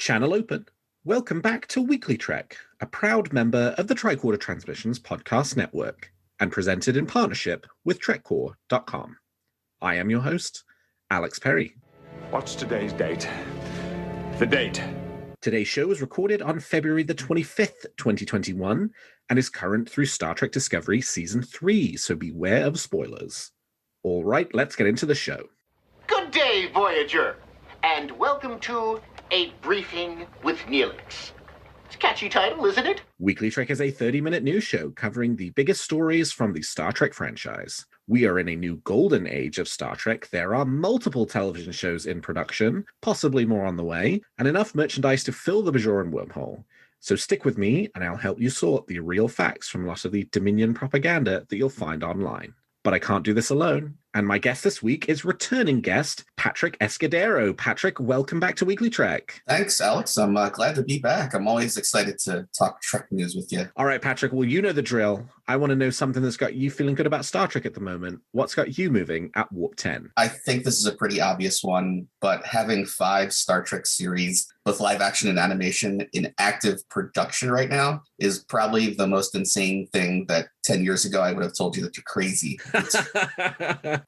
Channel open. Welcome back to WeeklyTrek, a proud member of the Tricorder Transmissions podcast network, and presented in partnership with TrekCore.com. I am your host, Alex Perry. What's today's date? The date. Today's show was recorded on February the 25th, 2021, and is current through Star Trek Discovery Season 3, so beware of spoilers. All right, let's get into the show. Good day, Voyager, and welcome to A Briefing with Neelix. It's a catchy title, isn't it? WeeklyTrek is a 30-minute news show covering the biggest stories from the Star Trek franchise. We are in a new golden age of Star Trek. There are multiple television shows in production, possibly more on the way, and enough merchandise to fill the Bajoran wormhole. So stick with me, and I'll help you sort the real facts from a lot of the Dominion propaganda that you'll find online. But I can't do this alone. And my guest this week is returning guest, Patrick Escudero. Patrick, welcome back to WeeklyTrek. Thanks, Alex. I'm glad to be back. I'm always excited to talk Trek news with you. All right, Patrick. Well, you know the drill. I want to know something that's got you feeling good about Star Trek at the moment. What's got you moving at Warp 10? I think this is a pretty obvious one, but having 5 Star Trek series, both live action and animation, in active production right now is probably the most insane thing that 10 years ago I would have told you that you're crazy.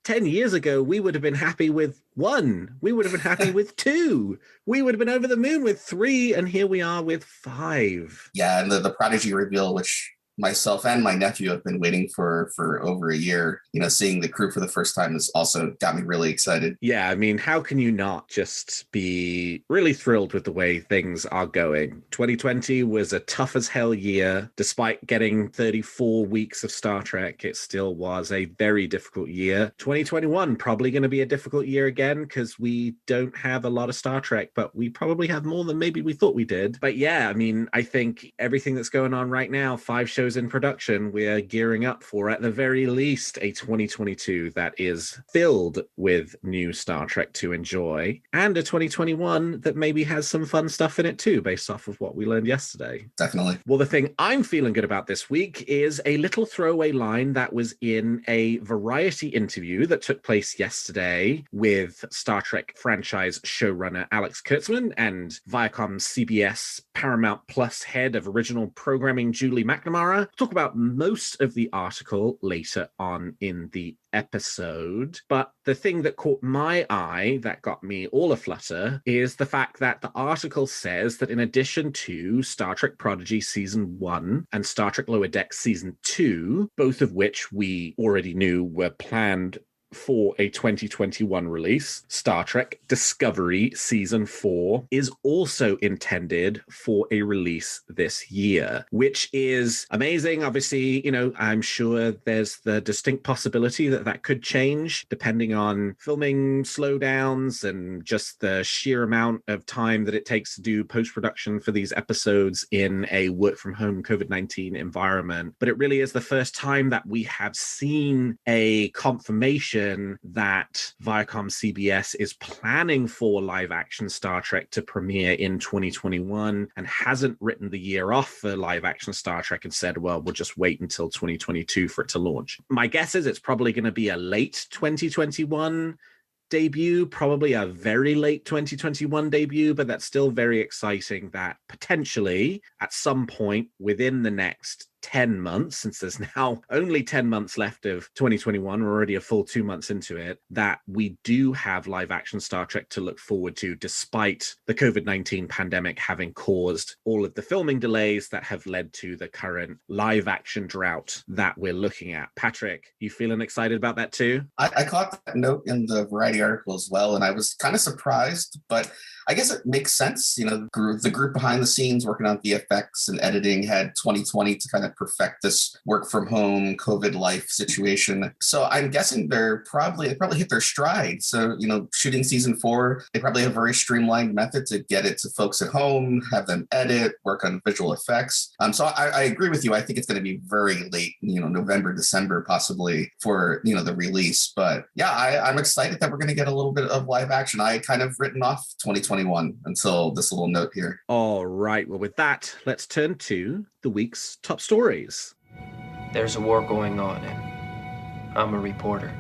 10 years ago, we would have been happy with 1. We would have been happy with 2. We would have been over the moon with 3, and here we are with 5. Yeah, and the Prodigy reveal, which myself and my nephew have been waiting for over a year. You know, seeing the crew for the first time has also got me really excited. Yeah, I mean, how can you not just be really thrilled with the way things are going? 2020 was a tough as hell year. Despite getting 34 weeks of Star Trek, it still was a very difficult year. 2021, probably going to be a difficult year again because we don't have a lot of Star Trek, but we probably have more than maybe we thought we did. But yeah, I mean, I think everything that's going on right now, 5 shows in production, we're gearing up for, at the very least, a 2022 that is filled with new Star Trek to enjoy, and a 2021 that maybe has some fun stuff in it too, based off of what we learned yesterday. Definitely. Well, the thing I'm feeling good about this week is a little throwaway line that was in a Variety interview that took place yesterday with Star Trek franchise showrunner Alex Kurtzman and Viacom CBS Paramount Plus head of original programming Julie McNamara. Talk about most of the article later on in the episode, but the thing that caught my eye, that got me all aflutter, is the fact that the article says that in addition to Star Trek Prodigy Season 1 and Star Trek Lower Decks Season 2, both of which we already knew were planned for a 2021 release, Star Trek Discovery Season 4 is also intended for a release this year, which is amazing. Obviously, you know, I'm sure there's the distinct possibility that that could change depending on filming slowdowns and just the sheer amount of time that it takes to do post-production for these episodes in a work-from-home COVID-19 environment. But it really is the first time that we have seen a confirmation that Viacom CBS is planning for live action Star Trek to premiere in 2021 and hasn't written the year off for live action Star Trek and said, well, we'll just wait until 2022 for it to launch. My guess is it's probably going to be a late 2021 debut, probably a very late 2021 debut, but that's still very exciting that potentially at some point within the next 10 months, since there's now only 10 months left of 2021, we're already a full 2 months into it, that we do have live action Star Trek to look forward to, despite the COVID-19 pandemic having caused all of the filming delays that have led to the current live action drought that we're looking at. Patrick, you feeling excited about that too? I caught that note in the Variety article as well, and I was kind of surprised, but I guess it makes sense. You know, the group behind the scenes working on VFX and editing had 2020 to kind of perfect this work from home COVID life situation. So I'm guessing they probably hit their stride. So, you know, shooting season 4, they probably have a very streamlined method to get it to folks at home, have them edit, work on visual effects. So I agree with you. I think it's going to be very late, you know, November, December, possibly for, you know, the release. But yeah, I'm excited that we're going to get a little bit of live action. I kind of written off 2021 until this little note here. All right. Well, with that, let's turn to the week's top stories. There's a war going on, and I'm a reporter.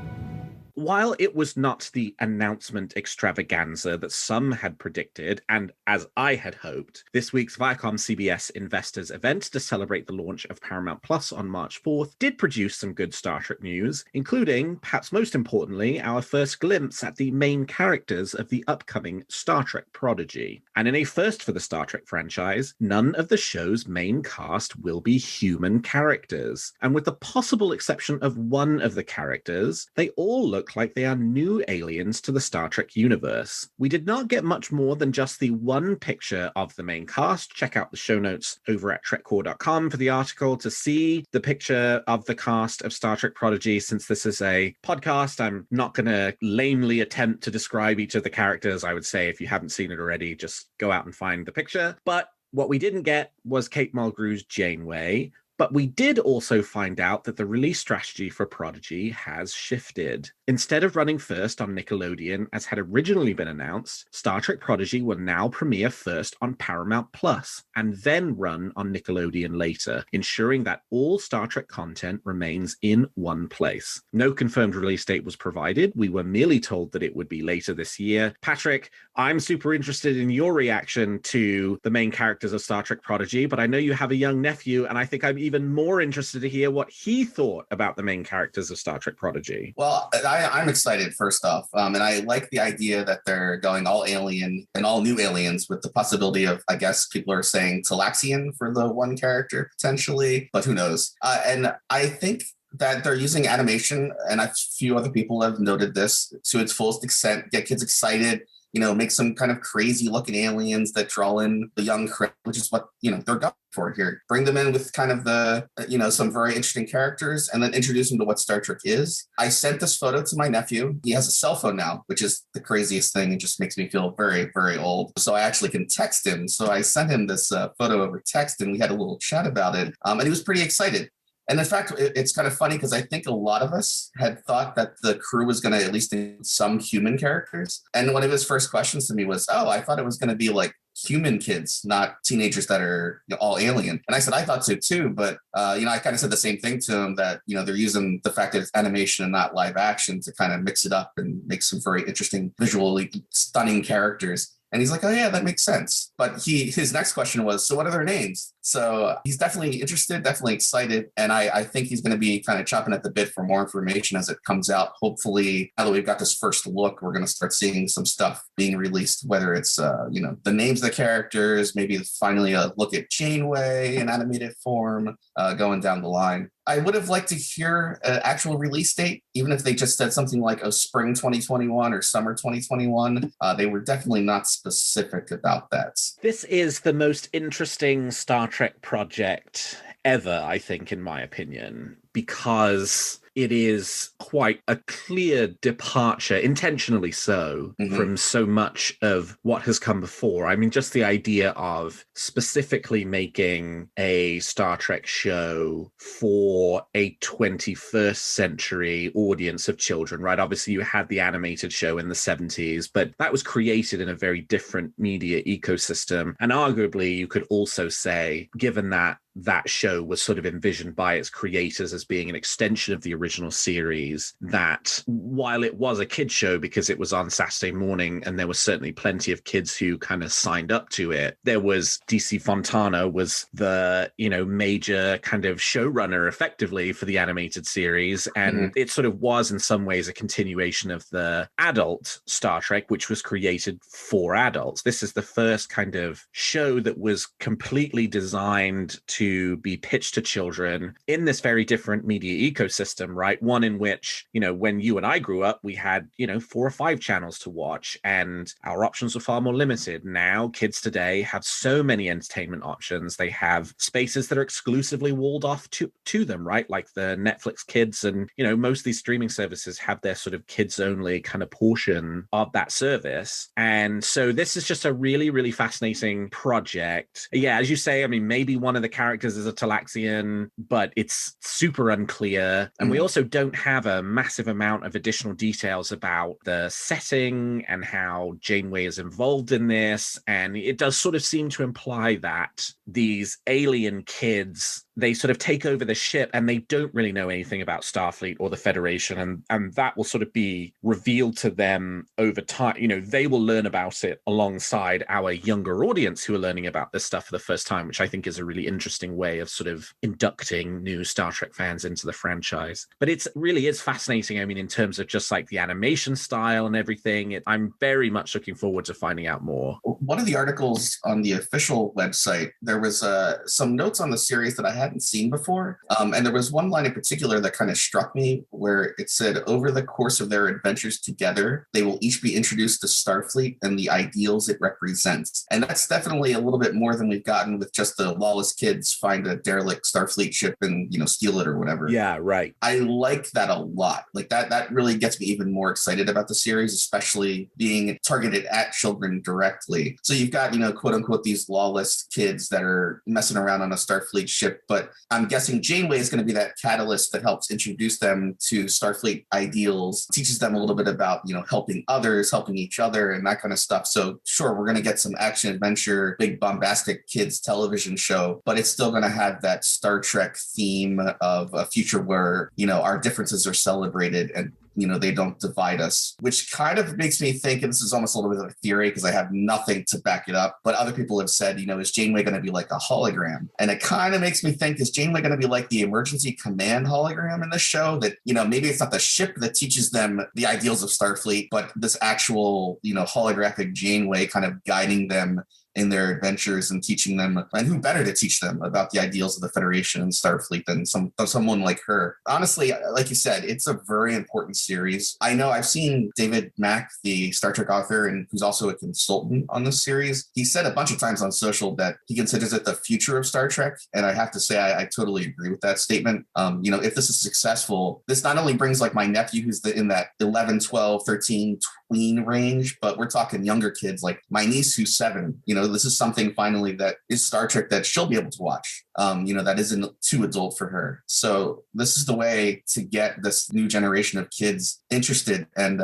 while it was not the announcement extravaganza that some had predicted, and as I had hoped, this week's Viacom CBS Investors event to celebrate the launch of Paramount Plus on March 4th did produce some good Star Trek news, including, perhaps most importantly, our first glimpse at the main characters of the upcoming Star Trek Prodigy. And in a first for the Star Trek franchise, none of the show's main cast will be human characters. And with the possible exception of one of the characters, they all look like they are new aliens to the Star Trek universe. We did not get much more than just the one picture of the main cast. Check out the show notes over at trekcore.com for the article to see the picture of the cast of Star Trek Prodigy. Since this is a podcast, I'm not going to lamely attempt to describe each of the characters. I would say if you haven't seen it already, just go out and find the picture. But what we didn't get was Kate Mulgrew's Janeway. But we did also find out that the release strategy for Prodigy has shifted. Instead of running first on Nickelodeon, as had originally been announced, Star Trek Prodigy will now premiere first on Paramount Plus and then run on Nickelodeon later, ensuring that all Star Trek content remains in one place. No confirmed release date was provided. We were merely told that it would be later this year. Patrick, I'm super interested in your reaction to the main characters of Star Trek Prodigy, but I know you have a young nephew, and I think I'm even more interested to hear what he thought about the main characters of Star Trek Prodigy. Well, I'm excited, first off, and I like the idea that they're going all alien and all new aliens with the possibility of, I guess people are saying Talaxian for the one character potentially, but who knows? And I think that they're using animation, and a few other people have noted this, to its fullest extent, get kids excited, make some kind of crazy looking aliens that draw in the young crowd, which is what, they're going for here. Bring them in with kind of the, some very interesting characters and then introduce them to what Star Trek is. I sent this photo to my nephew. He has a cell phone now, which is the craziest thing. It just makes me feel very, very old. So I actually can text him. So I sent him this photo over text and we had a little chat about it. And he was pretty excited. And in fact, it's kind of funny because I think a lot of us had thought that the crew was going to at least include some human characters. And one of his first questions to me was, I thought it was going to be like human kids, not teenagers that are all alien. And I said, I thought so too. But, I kind of said the same thing to him that, they're using the fact that it's animation and not live action to kind of mix it up and make some very interesting, visually stunning characters. And he's like, oh, yeah, that makes sense. But his next question was, so what are their names? So he's definitely interested, definitely excited. And I think he's going to be kind of chopping at the bit for more information as it comes out. Hopefully, now that we've got this first look, we're going to start seeing some stuff being released, whether it's, the names of the characters, maybe finally a look at Janeway in animated form going down the line. I would have liked to hear an actual release date, even if they just said something like spring 2021 or summer 2021. They were definitely not specific about that. This is the most interesting Star Trek project ever, I think, in my opinion, because it is quite a clear departure, intentionally so, from so much of what has come before. I mean, just the idea of specifically making a Star Trek show for a 21st century audience of children, right? Obviously, you had the animated show in the 70s, but that was created in a very different media ecosystem. And arguably, you could also say, given that that show was sort of envisioned by its creators as being an extension of the original series, that while it was a kid's show because it was on Saturday morning and there was certainly plenty of kids who kind of signed up to it, there was DC Fontana was the, major kind of showrunner effectively for the animated series. And it sort of was in some ways a continuation of the adult Star Trek, which was created for adults. This is the first kind of show that was completely designed to be pitched to children in this very different media ecosystem, right? One in which, when you and I grew up, we had, 4 or 5 channels to watch and our options were far more limited. Now kids today have so many entertainment options. They have spaces that are exclusively walled off to them, right? Like the Netflix Kids and, most of these streaming services have their sort of kids only kind of portion of that service. And so this is just a really, really fascinating project. Yeah, as you say, I mean, maybe one of the characters is a Talaxian, but it's super super unclear. And we also don't have a massive amount of additional details about the setting and how Janeway is involved in this. And it does sort of seem to imply that these alien kids, they sort of take over the ship and they don't really know anything about Starfleet or the Federation. And that will sort of be revealed to them over time. You know, they will learn about it alongside our younger audience who are learning about this stuff for the first time, which I think is a really interesting way of sort of inducting new Star Trek fans into the franchise. But it really is fascinating. I mean, in terms of just like the animation style and everything, I'm very much looking forward to finding out more. One of the articles on the official website, there was some notes on the series that I hadn't seen before. And there was one line in particular that kind of struck me where it said, over the course of their adventures together, they will each be introduced to Starfleet and the ideals it represents. And that's definitely a little bit more than we've gotten with just the lawless kids find a derelict Starfleet ship and, you know, steal it or whatever. Yeah, right. I like that a lot. Like that really gets me even more excited about the series, especially being targeted at children directly. So you've got, you know, quote unquote, these lawless kids that are messing around on a Starfleet ship. But I'm guessing Janeway is going to be that catalyst that helps introduce them to Starfleet ideals, teaches them a little bit about, you know, helping others, helping each other and that kind of stuff. So sure, we're going to get some action adventure, big bombastic kids television show, but it's still going to have that Star Trek theme of a future where, you know, our differences are celebrated and, you know, they don't divide us, which kind of makes me think, and this is almost a little bit of a theory because I have nothing to back it up, but other people have said, you know, is Janeway going to be like a hologram? And it kind of makes me think, is Janeway going to be like the emergency command hologram in the show that, you know, maybe it's not the ship that teaches them the ideals of Starfleet, but this actual, you know, holographic Janeway kind of guiding them in their adventures and teaching them, and who better to teach them about the ideals of the Federation and Starfleet than someone like her. Honestly, like you said, it's a very important series. I know I've seen David Mack, the Star Trek author, and who's also a consultant on this series. He said a bunch of times on social that he considers it the future of Star Trek. And I have to say, I totally agree with that statement. You know, if this is successful, this not only brings like my nephew who's in that 11, 12, 13, tween range, but we're talking younger kids like my niece who's 7. You know, this is something finally that is Star Trek that she'll be able to watch. You know, that isn't too adult for her. So this is the way to get this new generation of kids interested. And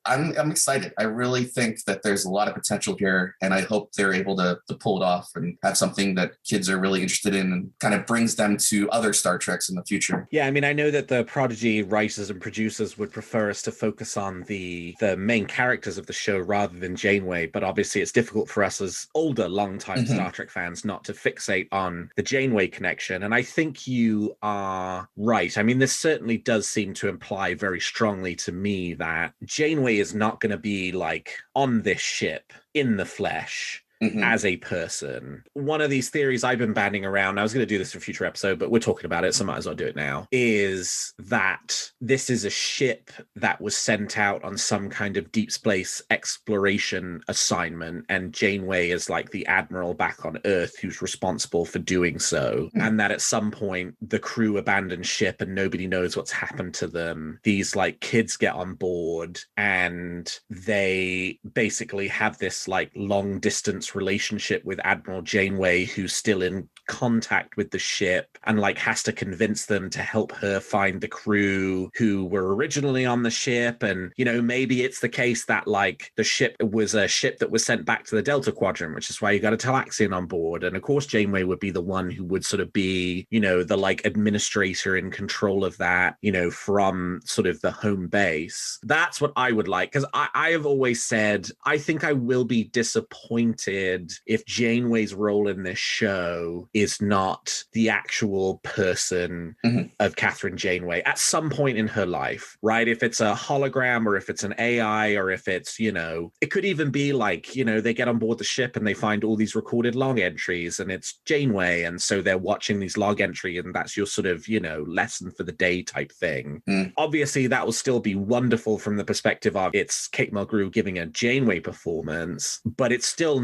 I'm excited. I really think that there's a lot of potential here. And I hope they're able to pull it off and have something that kids are really interested in and kind of brings them to other Star Treks in the future. Yeah, I mean, I know that the Prodigy writers and producers would prefer us to focus on the main characters of the show rather than Janeway. But obviously it's difficult for us as older, long-time Star Trek fans not to fixate on the Janeway connection. And I think you are right. I mean, this certainly does seem to imply very strongly to me that Janeway is not going to be like on this ship in the flesh. As a person. One of these theories I've been banding around, I was going to do this for a future episode, but we're talking about it, so might as well do it now, is that this is a ship that was sent out on some kind of deep space exploration assignment, and Janeway is like the admiral back on Earth who's responsible for doing so, and that at some point the crew abandoned ship and nobody knows what's happened to them. These like kids get on board and they basically have this like long distance relationship with Admiral Janeway, who's still in contact with the ship and like has to convince them to help her find the crew who were originally on the ship. And, you know, maybe it's the case that like the ship was a ship that was sent back to the Delta Quadrant, which is why you got a Talaxian on board. And of course, Janeway would be the one who would sort of be, you know, the like administrator in control of that, you know, from sort of the home base. That's what I would like, because I have always said, I think I will be disappointed if Janeway's role in this show is not the actual person of Catherine Janeway at some point in her life, right? If it's a hologram or if it's an AI or if it's, you know, it could even be like, you know, they get on board the ship and they find all these recorded log entries and it's Janeway. And so they're watching these log entry and that's your sort of, you know, lesson for the day type thing. Obviously, that will still be wonderful from the perspective of it's Kate Mulgrew giving a Janeway performance, but it's still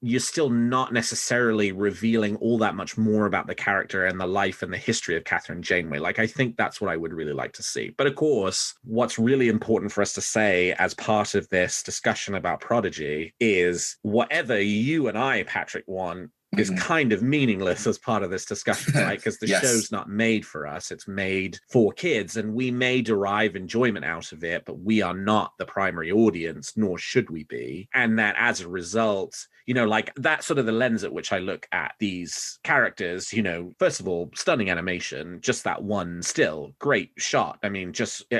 you're still not necessarily revealing all that much more about the character and the life and the history of Catherine Janeway. Like, I think that's what I would really like to see. But of course, what's really important for us to say as part of this discussion about Prodigy is whatever you and I, Patrick, want, is kind of meaningless as part of this discussion, right? Because the Yes. show's not made for us. It's made for kids, and we may derive enjoyment out of it, but we are not the primary audience, nor should we be. And that as a result, you know, like that's sort of the lens at which I look at these characters. You know, first of all, stunning animation, just that one still, great shot. I mean,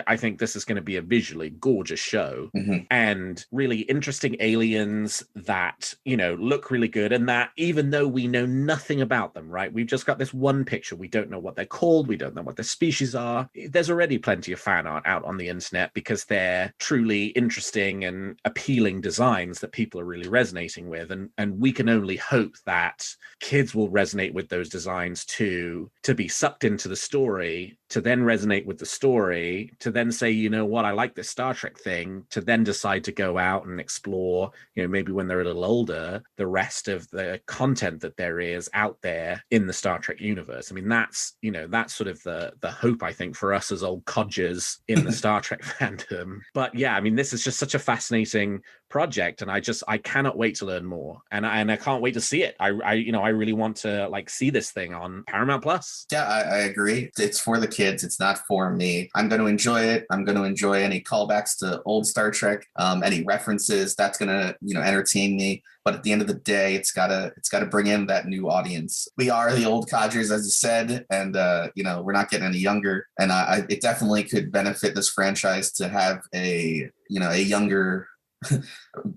I think this is going to be a visually gorgeous show, and really interesting aliens that, you know, look really good. And that even though we know nothing about them, right? We've just got this one picture. We don't know what they're called. We don't know what their species are. There's already plenty of fan art out on the internet because they're truly interesting and appealing designs that people are really resonating with. And we can only hope that kids will resonate with those designs too, to be sucked into the story, to then resonate with the story, to then say, you know what, I like this Star Trek thing, to then decide to go out and explore, you know, maybe when they're a little older, the rest of the content that there is out there in the Star Trek universe. I mean, that's, you know, that's sort of the hope, I think, for us as old codgers in the Star Trek fandom. But yeah, I mean, this is just such a fascinating project, and I cannot wait to learn more, and I can't wait to see it. I really want to like see this thing on Paramount Plus. Yeah, I agree. It's for the kids. It's not for me. I'm going to enjoy it. I'm going to enjoy any callbacks to old Star Trek, any references. That's going to, you know, entertain me. But at the end of the day, it's gotta bring in that new audience. We are the old codgers, as you said, and you know, we're not getting any younger. And it definitely could benefit this franchise to have a younger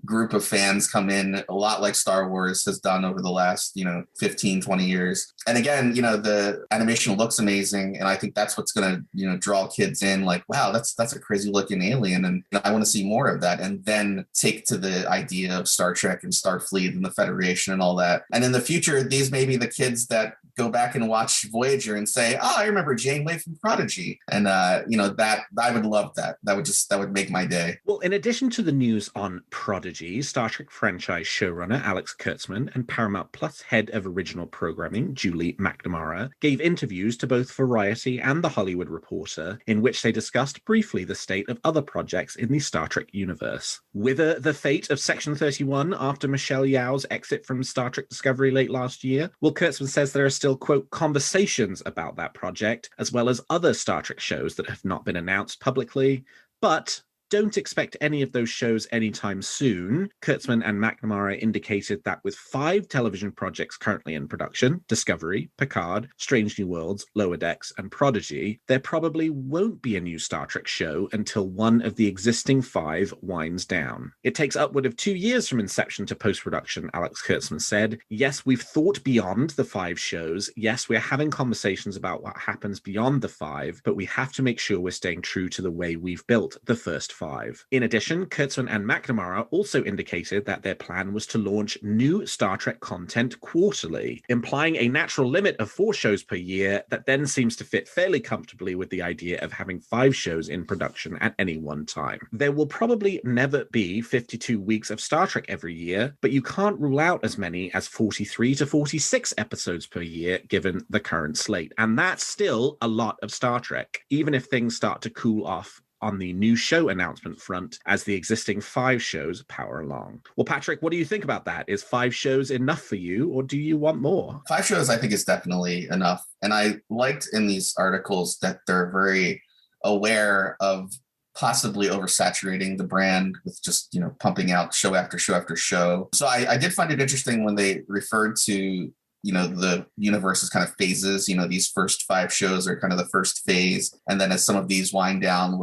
group of fans come in, a lot like Star Wars has done over the last, 15, 20 years. And again, the animation looks amazing. And I think that's what's going to, draw kids in, like, wow, that's a crazy looking alien. And I want to see more of that. And then take to the idea of Star Trek and Starfleet and the Federation and all that. And in the future, these may be the kids that go back and watch Voyager and say, oh, I remember Janeway from Prodigy. And, that I would love that. That would make my day. Well, in addition to the news on Prodigy, Star Trek franchise showrunner Alex Kurtzman and Paramount Plus head of original programming, Julie McNamara, gave interviews to both Variety and The Hollywood Reporter, in which they discussed briefly the state of other projects in the Star Trek universe. Whether the fate of Section 31 after Michelle Yeoh's exit from Star Trek Discovery late last year, well, Kurtzman says there are still, quote, conversations about that project, as well as other Star Trek shows that have not been announced publicly, but don't expect any of those shows anytime soon. Kurtzman and McNamara indicated that with 5 television projects currently in production, Discovery, Picard, Strange New Worlds, Lower Decks, and Prodigy, there probably won't be a new Star Trek show until one of the existing 5 winds down. It takes upward of 2 years from inception to post-production, Alex Kurtzman said. Yes, we've thought beyond the 5 shows. Yes, we're having conversations about what happens beyond the 5, but we have to make sure we're staying true to the way we've built the first 5. In addition, Kurtzman and McNamara also indicated that their plan was to launch new Star Trek content quarterly, implying a natural limit of 4 shows per year that then seems to fit fairly comfortably with the idea of having 5 shows in production at any one time. There will probably never be 52 weeks of Star Trek every year, but you can't rule out as many as 43 to 46 episodes per year given the current slate. And that's still a lot of Star Trek, even if things start to cool off on the new show announcement front as the existing 5 shows power along. Well, Patrick, what do you think about that? Is 5 shows enough for you, or do you want more? 5 shows, I think, is definitely enough. And I liked in these articles that they're very aware of possibly oversaturating the brand with just, pumping out show after show after show. So I did find it interesting when they referred to the universe is kind of phases. These first 5 shows are kind of the first phase. And then as some of these wind down,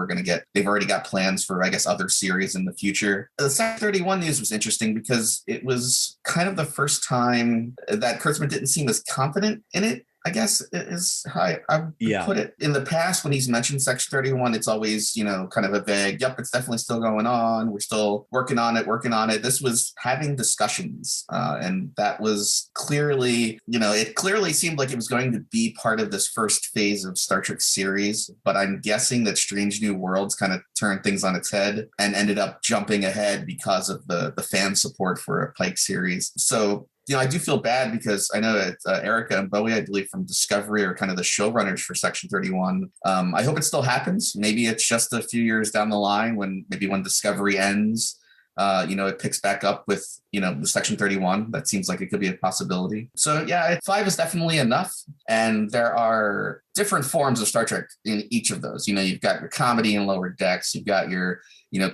they've already got plans for, I guess, other series in the future. The Section 31 news was interesting because it was kind of the first time that Kurtzman didn't seem as confident in it, I guess is how I would put it. In the past, when he's mentioned Section 31, it's always, kind of a vague, yep, it's definitely still going on. We're still working on it. This was having discussions. And that was clearly, it clearly seemed like it was going to be part of this first phase of Star Trek series. But I'm guessing that Strange New Worlds kind of turned things on its head and ended up jumping ahead because of the fan support for a Pike series. So, I do feel bad because I know that Erica and Bowie, I believe, from Discovery are kind of the showrunners for Section 31. I hope it still happens. Maybe it's just a few years down the line when Discovery ends It picks back up with, the Section 31. That seems like it could be a possibility. So yeah, 5 is definitely enough. And there are different forms of Star Trek in each of those. You've got your comedy and Lower Decks. You've got your,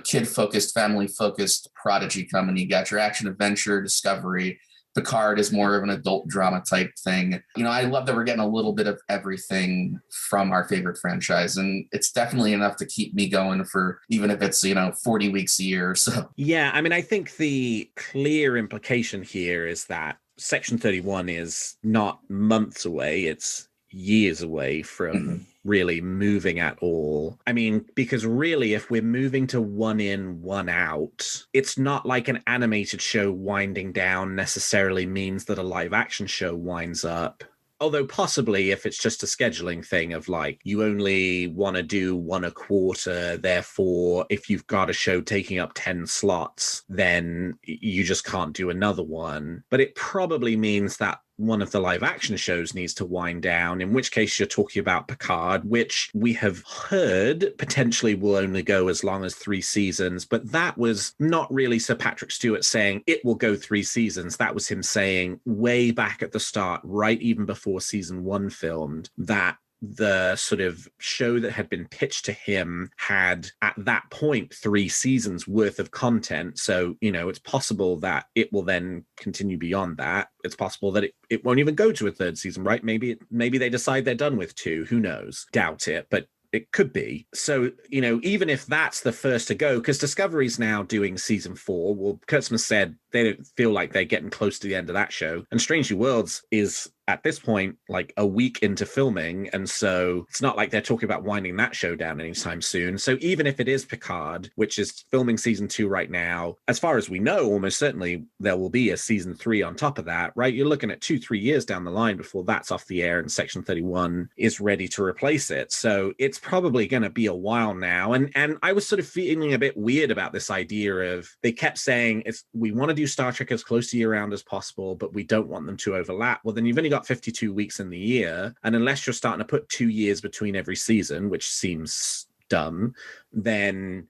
kid-focused, family-focused Prodigy coming. You got your action adventure, Discovery. Picard is more of an adult drama type thing. I love that we're getting a little bit of everything from our favorite franchise, and it's definitely enough to keep me going for, even if it's, 40 weeks a year or so. Yeah, I mean, I think the clear implication here is that Section 31 is not months away, it's years away from really moving at all. I mean, because really, if we're moving to one in, one out, it's not like an animated show winding down necessarily means that a live action show winds up. Although possibly if it's just a scheduling thing of like, you only want to do one a quarter, therefore, if you've got a show taking up 10 slots, then you just can't do another one. But it probably means that one of the live action shows needs to wind down, in which case you're talking about Picard, which we have heard potentially will only go as long as 3 seasons. But that was not really Sir Patrick Stewart saying it will go 3 seasons. That was him saying way back at the start, right even before season 1 filmed, that the sort of show that had been pitched to him had at that point 3 seasons worth of content. So, it's possible that it will then continue beyond that. It's possible that it won't even go to a 3rd season, right? Maybe they decide they're done with 2. Who knows? Doubt it, but it could be. So, even if that's the first to go, because Discovery's now doing season 4, well, Kurtzman said they don't feel like they're getting close to the end of that show. And Strange New Worlds is at this point like a week into filming, and so it's not like they're talking about winding that show down anytime soon. So even if it is Picard, which is filming season 2 right now, as far as we know, almost certainly there will be a season 3 on top of that, right? You're looking at 2-3 years down the line before that's off the air and Section 31 is ready to replace it. So it's probably going to be a while now. And I was sort of feeling a bit weird about this idea of, they kept saying we want to do Star Trek as close to year round as possible, but we don't want them to overlap. Well, then you've only got 52 weeks in the year, and unless you're starting to put 2 years between every season, which seems dumb, then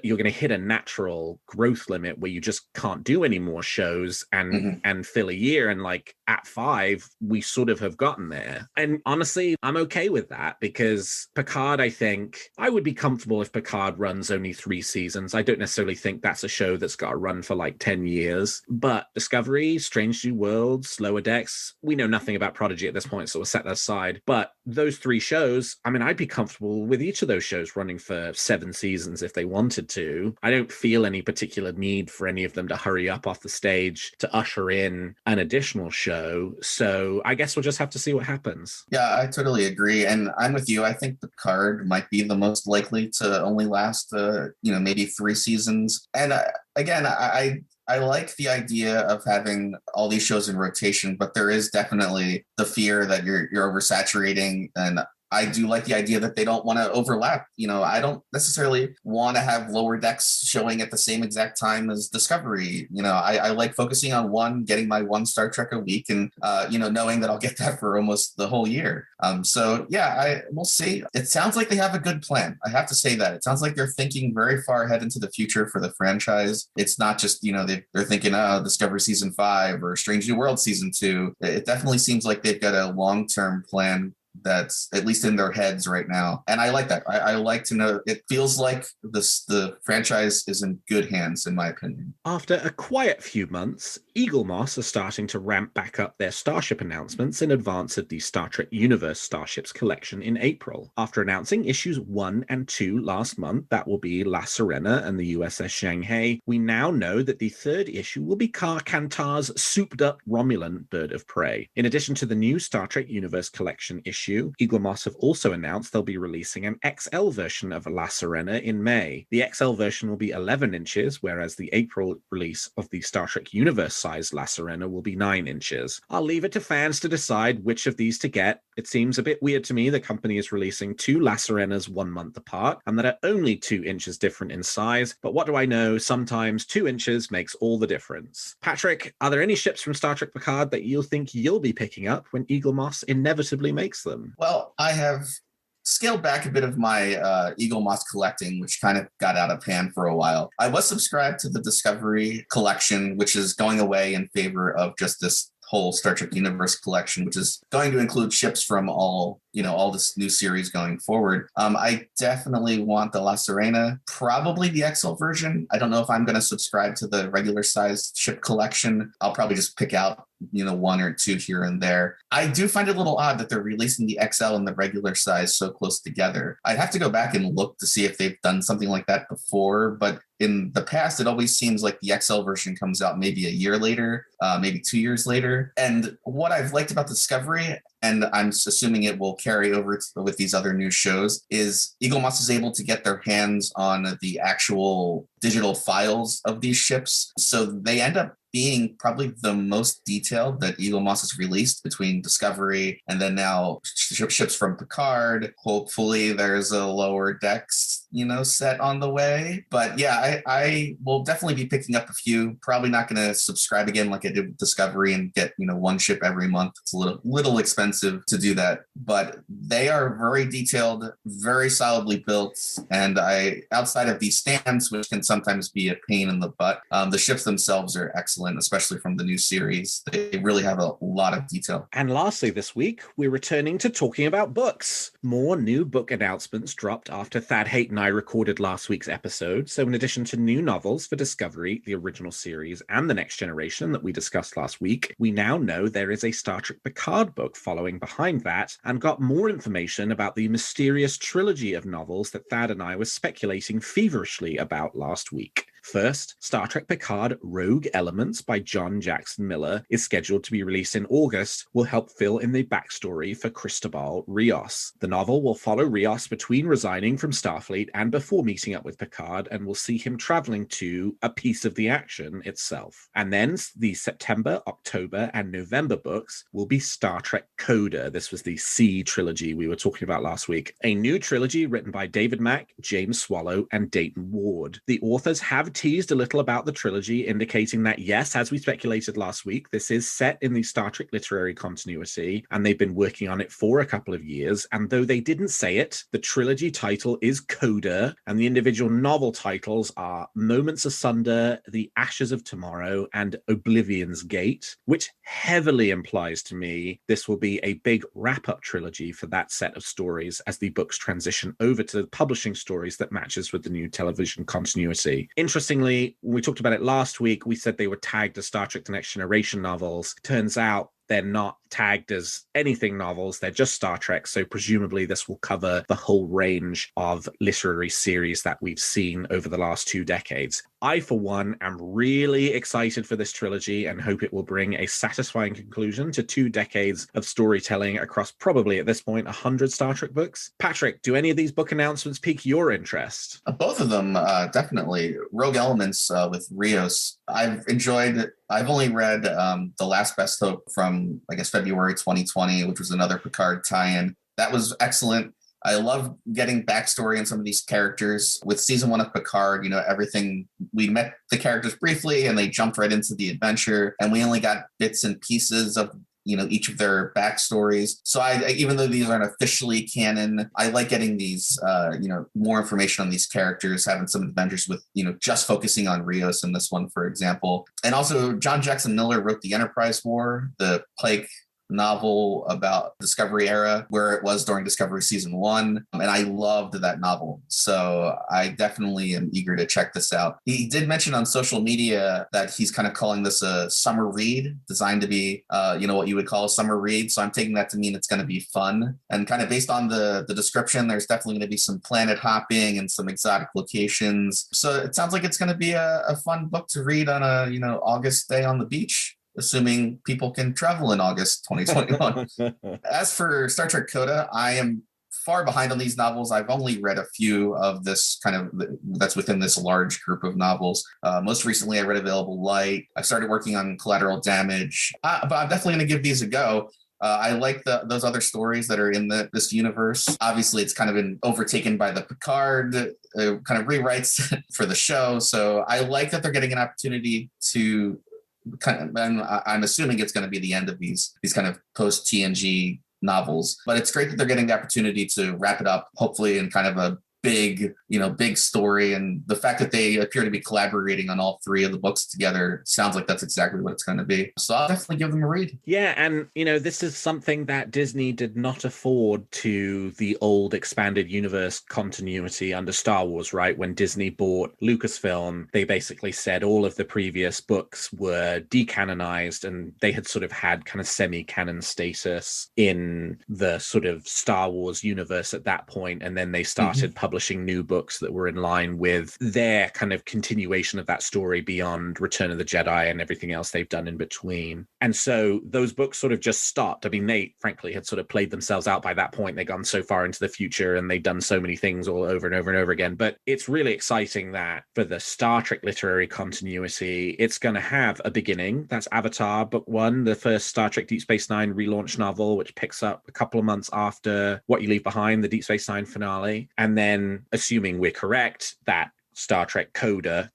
you're going to hit a natural growth limit where you just can't do any more shows and fill a year. And like at 5, we sort of have gotten there. And honestly, I'm okay with that, because Picard, I think I would be comfortable if Picard runs only 3 seasons. I don't necessarily think that's a show that's got to run for like 10 years. But Discovery, Strange New Worlds, Lower Decks, we know nothing about Prodigy at this point, so we'll set that aside. But those 3 shows, I mean, I'd be comfortable with each of those shows running for 7 seasons if they wanted to. I don't feel any particular need for any of them to hurry up off the stage to usher in an additional show. So I guess we'll just have to see what happens. Yeah, I totally agree. And I'm with you. I think Picard might be the most likely to only last, maybe 3 seasons. And again, I like the idea of having all these shows in rotation, but there is definitely the fear that you're oversaturating. And I do like the idea that they don't want to overlap. I don't necessarily want to have Lower Decks showing at the same exact time as Discovery. I like focusing on one, getting my 1 Star Trek a week, and knowing that I'll get that for almost the whole year. We'll see. It sounds like they have a good plan. I have to say that. It sounds like they're thinking very far ahead into the future for the franchise. It's not just, they're thinking, Discovery season 5 or Strange New World season 2. It definitely seems like they've got a long-term plan that's at least in their heads right now. And I like that. I like to know, it feels like the franchise is in good hands, in my opinion. After a quiet few months, Eaglemoss are starting to ramp back up their Starship announcements in advance of the Star Trek Universe Starships collection in April. After announcing issues 1 and 2 last month, that will be La Sirena and the USS Shanghai, we now know that the 3rd issue will be Kar Kantar's souped-up Romulan bird of prey. In addition to the new Star Trek Universe collection issue, Eaglemoss have also announced they'll be releasing an XL version of La Sirena in May. The XL version will be 11 inches, whereas the April release of the Star Trek Universe-sized La Sirena will be 9 inches. I'll leave it to fans to decide which of these to get. It seems a bit weird to me the company is releasing 2 La Sirenas 1 month apart, and that are only 2 inches different in size, but what do I know? Sometimes 2 inches makes all the difference. Patrick, are there any ships from Star Trek Picard that you think you'll be picking up when Eaglemoss inevitably makes them? Well, I have scaled back a bit of my Eagle Moss collecting, which kind of got out of hand for a while. I was subscribed to the Discovery collection, which is going away in favor of just this whole Star Trek Universe collection, which is going to include ships from all this new series going forward. I definitely want the La Serena, probably the XL version. I don't know if I'm going to subscribe to the regular sized ship collection. I'll probably just pick out one or two here and there. I do find it a little odd that they're releasing the XL and the regular size so close together. I'd have to go back and look to see if they've done something like that before, but in the past, it always seems like the XL version comes out maybe a year later, maybe 2 years later. And what I've liked about Discovery, and I'm assuming it will carry over with these other new shows, is Eagle Moss is able to get their hands on the actual digital files of these ships. So they end up being probably the most detailed that Eagle Moss has released between Discovery and then now ships from Picard. Hopefully there's a lower decks, set on the way. But yeah, I will definitely be picking up a few. Probably not going to subscribe again like I did with Discovery and get, one ship every month. It's a little expensive to do that. But they are very detailed, very solidly built. And outside of these stands, which can sometimes be a pain in the butt, the ships themselves are excellent, especially from the new series. They really have a lot of detail. And lastly, this week, we're returning to talking about books. More new book announcements dropped after Thad Haight and I recorded last week's episode. So in addition to new novels for Discovery, the original series, and The Next Generation that we discussed last week, we now know there is a Star Trek Picard book following behind that, and got more information about the mysterious trilogy of novels that Thad and I were speculating feverishly about last week. First, Star Trek Picard Rogue Elements by John Jackson Miller is scheduled to be released in August, will help fill in the backstory for Cristobal Rios. The novel will follow Rios between resigning from Starfleet and before meeting up with Picard, and will see him traveling to a piece of the action itself. And then the September, October, and November books will be Star Trek Coda. This was the C trilogy we were talking about last week. A new trilogy written by David Mack, James Swallow, and Dayton Ward. The authors have teased a little about the trilogy, indicating that yes, as we speculated last week, this is set in the Star Trek literary continuity, and they've been working on it for a couple of years. And though they didn't say it, the trilogy title is Coda, and the individual novel titles are Moments Asunder, The Ashes of Tomorrow, and Oblivion's Gate, which heavily implies to me this will be a big wrap-up trilogy for that set of stories as the books transition over to the publishing stories that matches with the new television continuity. Interestingly, when we talked about it last week, we said they were tagged as Star Trek The Next Generation novels. Turns out they're not tagged as anything novels, they're just Star Trek, so presumably this will cover the whole range of literary series that we've seen over the last 2 decades. I, for one, am really excited for this trilogy and hope it will bring a satisfying conclusion to 2 decades of storytelling across probably, at this point, 100 Star Trek books. Patrick, do any of these book announcements pique your interest? Both of them, definitely. Rogue Elements with Rios, I've enjoyed. I've only read The Last Best Hope from, I guess, February 2020, which was another Picard tie-in. That was excellent. I love getting backstory on some of these characters. With season 1 of Picard, everything, we met the characters briefly and they jumped right into the adventure, and we only got bits and pieces of each of their backstories. So I even though these aren't officially canon, I like getting these, more information on these characters, having some adventures with, just focusing on Rios in this one, for example. And also John Jackson Miller wrote The Enterprise War, the Pike novel about Discovery era, where it was during Discovery season 1, and I loved that novel, so I definitely am eager to check this out. He did mention on social media that he's kind of calling this a summer read, designed to be what you would call a summer read, so I'm taking that to mean it's going to be fun, and kind of based on the description, there's definitely going to be some planet hopping and some exotic locations, so it sounds like it's going to be a fun book to read on a August day on the beach, assuming people can travel in August 2021. As for Star Trek Coda, I am far behind on these novels. I've only read a few of this that's within this large group of novels. Most recently, I read Available Light. I started working on Collateral Damage, but I'm definitely going to give these a go. I like those other stories that are in this universe. Obviously, it's kind of been overtaken by the Picard kind of rewrites for the show. So I like that they're getting an opportunity to and I'm assuming it's going to be the end of these kind of post TNG novels. But it's great that they're getting the opportunity to wrap it up, hopefully in kind of a big story. And the fact that they appear to be collaborating on all three of the books together sounds like that's exactly what it's going to be. So I'll definitely give them a read. Yeah, and this is something that Disney did not afford to the old expanded universe continuity under Star Wars, right? When Disney bought Lucasfilm, they basically said all of the previous books were decanonized, and they had sort of had kind of semi-canon status in the sort of Star Wars universe at that point, and then they started publishing new books that were in line with their kind of continuation of that story beyond Return of the Jedi and everything else they've done in between. And so those books sort of just stopped. I mean, they frankly had sort of played themselves out by that point. They'd gone so far into the future and they'd done so many things all over and over and over again. But it's really exciting that for the Star Trek literary continuity, it's going to have a beginning. That's Avatar Book 1, the first Star Trek Deep Space Nine relaunch novel, which picks up a couple of months after What You Leave Behind, the Deep Space Nine finale. And then, assuming we're correct, that Star Trek Coda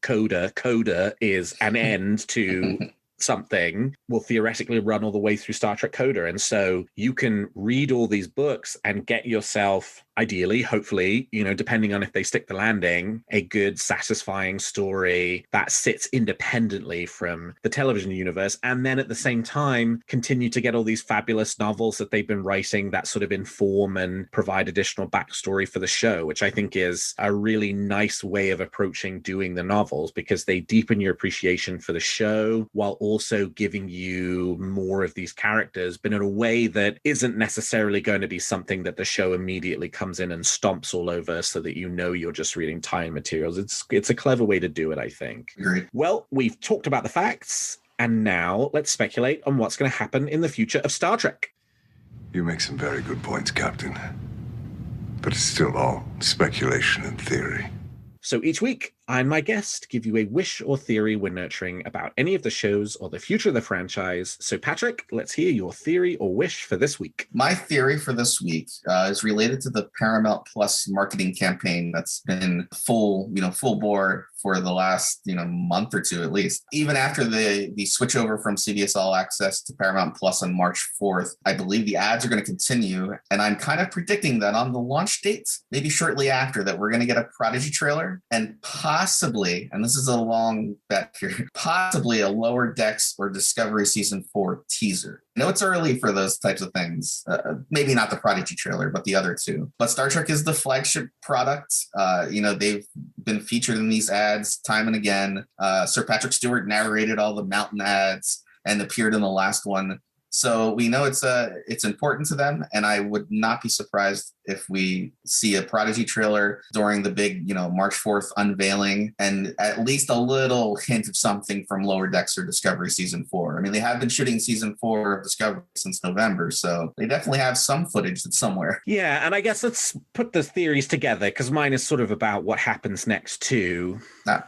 is an end to something, will theoretically run all the way through Star Trek Coda. And so you can read all these books and get yourself, ideally, hopefully, depending on if they stick the landing, a good, satisfying story that sits independently from the television universe. And then at the same time, continue to get all these fabulous novels that they've been writing that sort of inform and provide additional backstory for the show, which I think is a really nice way of approaching doing the novels, because they deepen your appreciation for the show while also giving you more of these characters, but in a way that isn't necessarily going to be something that the show immediately comes in and stomps all over so that you're just reading tie-in materials. It's a clever way to do it, I think. Agreed. Well, we've talked about the facts, and now let's speculate on what's going to happen in the future of Star Trek. You make some very good points, Captain. But it's still all speculation and theory. So each week, I and my guest give you a wish or theory we're nurturing about any of the shows or the future of the franchise. So Patrick, let's hear your theory or wish for this week. My theory for this week is related to the Paramount Plus marketing campaign that's been full bore for the last month or two at least. Even after the switch over from CBS All Access to Paramount Plus on March 4th, I believe the ads are going to continue. And I'm kind of predicting that on the launch date, maybe shortly after, that we're going to get a Prodigy trailer and possibly, and this is a long bet here, possibly a Lower Decks or Discovery Season 4 teaser. I know it's early for those types of things. Maybe not the Prodigy trailer, but the other two. But Star Trek is the flagship product. They've been featured in these ads time and again. Sir Patrick Stewart narrated all the Mountain ads and appeared in the last one. So we know it's important to them, and I would not be surprised if we see a Prodigy trailer during the big, March 4th unveiling, and at least a little hint of something from Lower Decks or Discovery Season 4. I mean, they have been shooting Season 4 of Discovery since November, so they definitely have some footage that's somewhere. Yeah, and I guess let's put the theories together, because mine is sort of about what happens next too.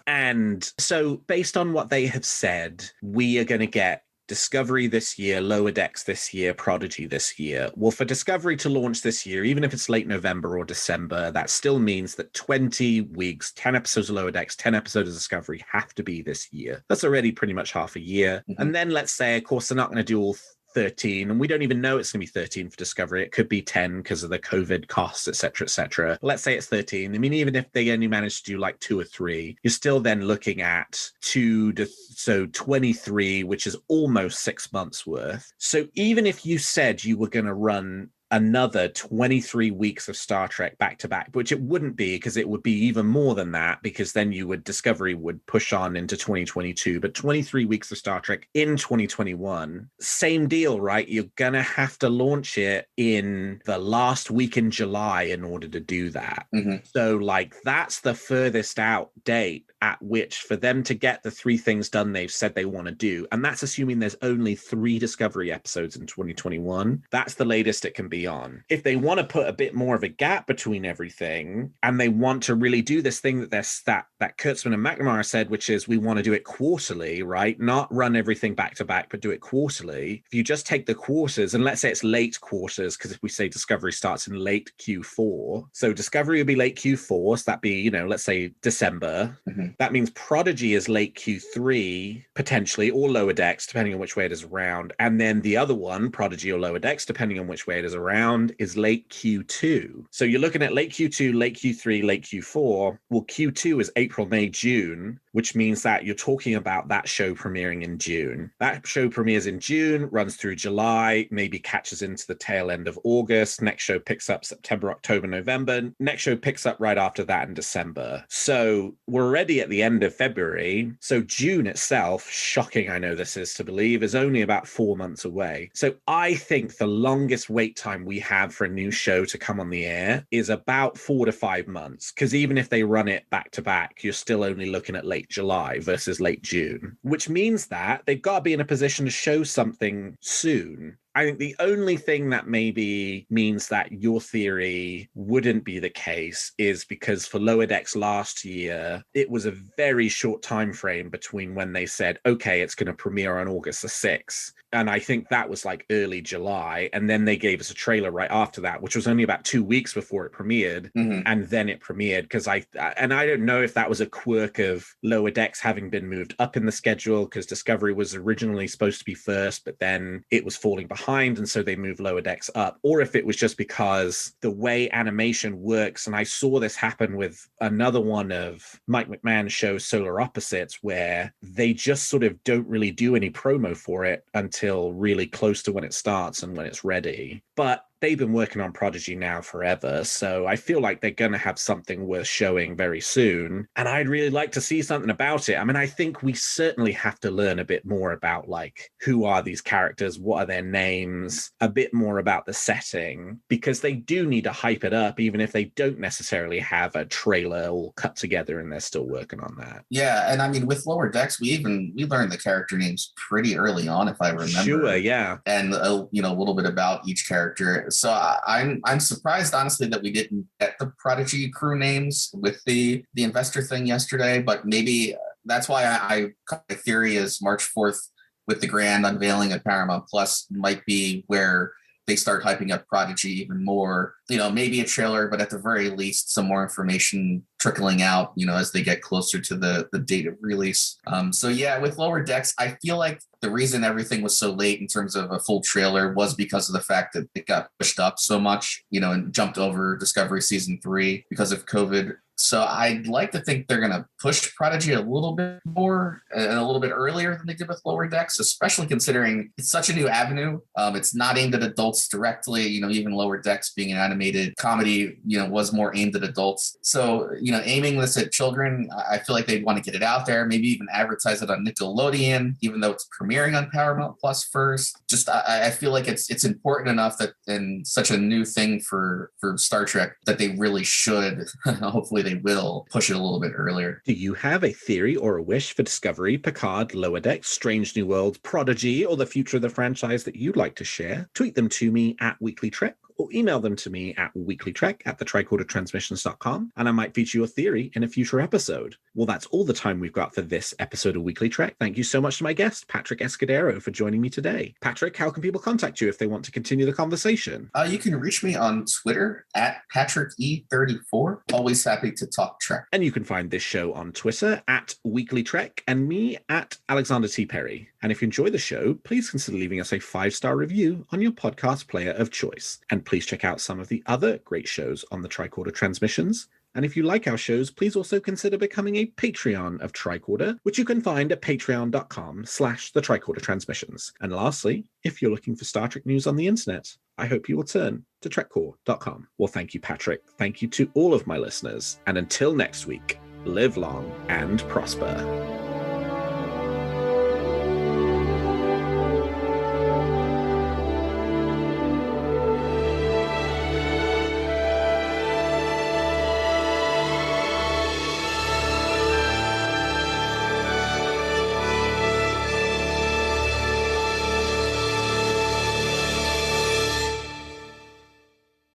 And so based on what they have said, we are going to get Discovery this year, Lower Decks this year, Prodigy this year. Well, for Discovery to launch this year, even if it's late November or December, that still means that 20 weeks, 10 episodes of Lower Decks, 10 episodes of Discovery have to be this year. That's already pretty much half a year. Mm-hmm. And then let's say, of course, they're not going to do all 13, and we don't even know it's going to be 13 for Discovery. It could be 10 because of the COVID costs, etc., etc. Let's say it's 13. I mean, even if they only manage to do like 2 or 3, you're still then looking at 23, which is almost 6 months worth. So even if you said you were going to run another 23 weeks of Star Trek back to back, which it wouldn't be, because it would be even more than that, because then Discovery would push on into 2022, but 23 weeks of Star Trek in 2021, same deal, right? You're going to have to launch it in the last week in July in order to do that. Mm-hmm. So that's the furthest out date at which for them to get the 3 things done they've said they want to do. And that's assuming there's only 3 Discovery episodes in 2021. That's the latest it can be on. If they want to put a bit more of a gap between everything, and they want to really do this thing that Kurtzman and McNamara said, which is we want to do it quarterly, right? Not run everything back to back, but do it quarterly. If you just take the quarters, and let's say it's late quarters, because if we say Discovery starts in late Q4, so Discovery would be late Q4, so that'd be, let's say December. Mm-hmm. That means Prodigy is late Q3, potentially, or Lower Decks, depending on which way it is around. And then the other one, Prodigy or Lower Decks, depending on which way it is around, around is late Q2. So you're looking at late Q2, late Q3, late Q4. Well, Q2 is April, May, June, which means that you're talking about that show premiering in June. That show premieres in June, runs through July, maybe catches into the tail end of August. Next show picks up September, October, November. Next show picks up right after that in December. So we're already at the end of February. So June itself, shocking I know this is to believe, is only about 4 months away. So I think the longest wait time we have for a new show to come on the air is about 4 to 5 months. Because even if they run it back to back, you're still only looking at late July versus late June, which means that they've got to be in a position to show something soon. I think the only thing that maybe means that your theory wouldn't be the case is because for Lower Decks last year, it was a very short time frame between when they said, okay, it's going to premiere on August the 6th. And I think that was like early July. And then they gave us a trailer right after that, which was only about 2 weeks before it premiered. Mhm. And then it premiered because I don't know if that was a quirk of Lower Decks having been moved up in the schedule because Discovery was originally supposed to be first, but then it was falling behind. And so they moved Lower Decks up, or if it was just because the way animation works. And I saw this happen with another one of Mike McMahon's show, Solar Opposites, where they just sort of don't really do any promo for it until really close to when it starts and when it's ready. But they've been working on Prodigy now forever, so I feel like they're going to have something worth showing very soon, and I'd really like to see something about it. I mean, I think we certainly have to learn a bit more about, like, who are these characters, what are their names, a bit more about the setting, because they do need to hype it up, even if they don't necessarily have a trailer all cut together and they're still working on that. Yeah, and I mean, with Lower Decks, we learned the character names pretty early on, if I remember. Sure, yeah. And, a little bit about each character. So I'm surprised, honestly, that we didn't get the Prodigy crew names with the investor thing yesterday, but maybe that's why my theory is March 4th with the grand unveiling at Paramount Plus might be where they start hyping up Prodigy even more. Maybe a trailer, but at the very least, some more information trickling out, as they get closer to the date of release. So yeah, with Lower Decks, I feel like the reason everything was so late in terms of a full trailer was because of the fact that it got pushed up so much, and jumped over Discovery Season 3 because of COVID. So I'd like to think they're going to push Prodigy a little bit more and a little bit earlier than they did with Lower Decks, especially considering it's such a new avenue. It's not aimed at adults directly. Even Lower Decks being an animated comedy, was more aimed at adults. So, aiming this at children, I feel like they'd want to get it out there, maybe even advertise it on Nickelodeon, even though it's premiering on Paramount Plus first. Just, I feel like it's important enough that, and such a new thing for Star Trek, that they really should, hopefully they will push it a little bit earlier. Do you have a theory or a wish for Discovery, Picard, Lower Decks, Strange New Worlds, Prodigy, or the future of the franchise that you'd like to share? Tweet them to me at WeeklyTrek, or email them to me at weeklytrek@thetricordertransmissions.com, and I might feature your theory in a future episode. Well, that's all the time we've got for this episode of Weekly Trek. Thank you so much to my guest, Patrick Escudero, for joining me today. Patrick, how can people contact you if they want to continue the conversation? You can reach me on Twitter at PatrickE34. Always happy to talk Trek. And you can find this show on Twitter at WeeklyTrek and me at Alexander T. Perry. And if you enjoy the show, please consider leaving us a 5-star review on your podcast player of choice. And please check out some of the other great shows on the Tricorder Transmissions. And if you like our shows, please also consider becoming a Patreon of Tricorder, which you can find at patreon.com/the Tricorder Transmissions. And lastly, if you're looking for Star Trek news on the internet, I hope you will turn to trekcore.com. Well, thank you, Patrick. Thank you to all of my listeners. And until next week, live long and prosper.